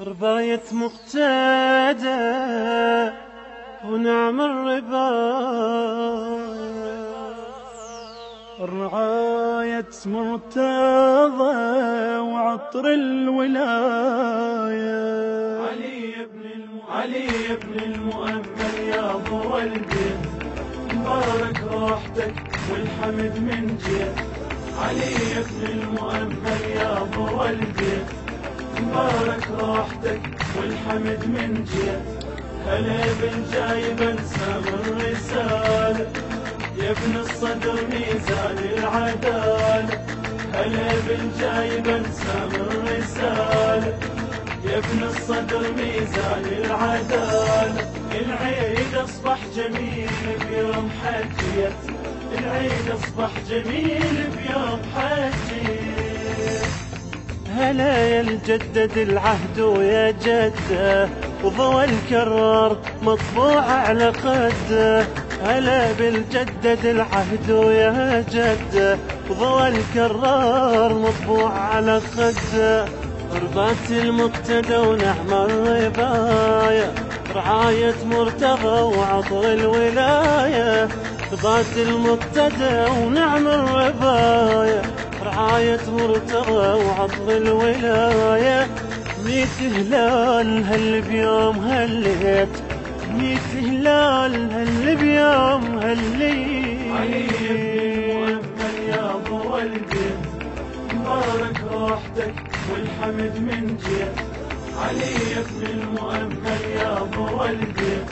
رباية مقتدى ونعم الرعاية مرتضى وعطر الولاية علي بن المؤمل يا ضو البيت مبارك روحتك والحمد من جيت. علي بن المؤمل يا ضو البيت مبارك روحتك والحمد من جيت. هلا بالجايب انسام الرسالة يا ابن الصدر ميزان العدالة. هلا بالجايب انسام الرسالة يا ابن الصدر ميزان العدالة. العيد اصبح جميل بيوم حجيت. العيد اصبح جميل بيوم حجيت. هلا يا الجدد العهد ويا جده وضوى الكرار مطبوع على خده. هلا بالجدد العهد ويا جده وضوى الكرار مطبوع على خده. ربات المقتدى ونعم الرباية رعاية مرتضى وعطر الولاية. ربات المقتدى ونعم الرباية رعاية مرتضى وعطر الولاية. 100 هلال هل بيوم هليت 100 هلال هل بيوم هليت. علي بن المؤمل يا ضو البيت مبارك روحتك والحمد من جيت. علي بن المؤمل يا ضو البيت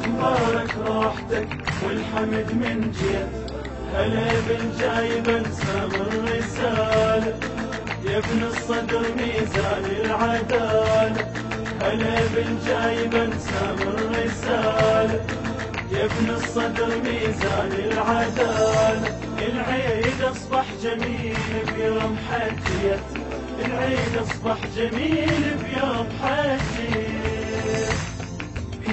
مبارك روحتك والحمد من جيت. هلا بالجايب انسام الرسالة يا ابن الصدر ميزان العدالة. هلا بالجايب انسام الرسالة يا ابن الصدر ميزان العدالة. العيد اصبح جميل بيوم حجيت. العيد اصبح جميل بيوم حجيت.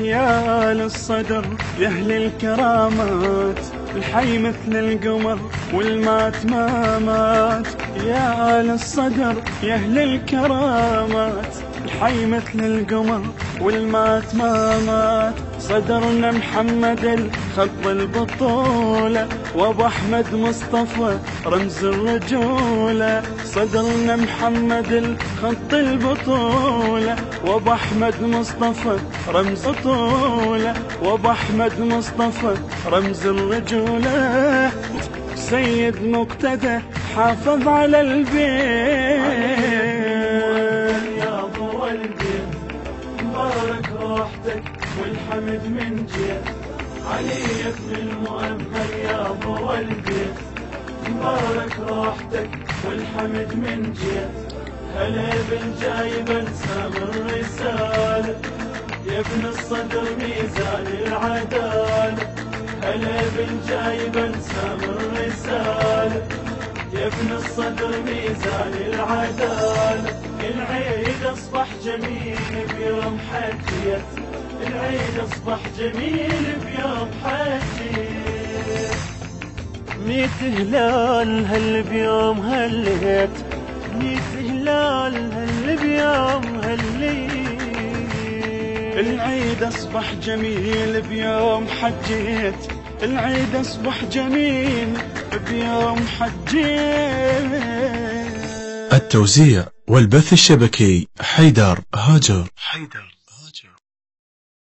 يا للصدر يا أهل الكرامات الحي مثل القمر والمات ما مات. يا للصدر يا أهل الكرامات الحي مثل القمر والمات ما مات. صدرنا محمد الخط البطولة وابو احمد مصطفى رمز الرجولة. صدرنا محمد الخط البطولة وابو احمد مصطفى رمز البطولة وابو احمد مصطفى رمز الرجولة. سيد مقتدى حافظ على البيت مبارك روحتك والحمد من جيت. علي بن المؤمل يا ضو البيت مبارك روحتك والحمد من جيت. هلا بالجايب انسام الرسالة يا ابن الصدر ميزان العدالة. هلا بالجايب انسام الرسالة يا ابن الصدر ميزان العدالة. العيد اصبح جميل بيوم حجيت. العيد اصبح جميل بيوم حجيت. 100 هلال هل بيوم هليت 100 هلال هل بيوم هليت. العيد اصبح جميل بيوم حجيت. العيد اصبح جميل بيوم حجيت. التوزيع والبث الشبكي حيدر هاجر.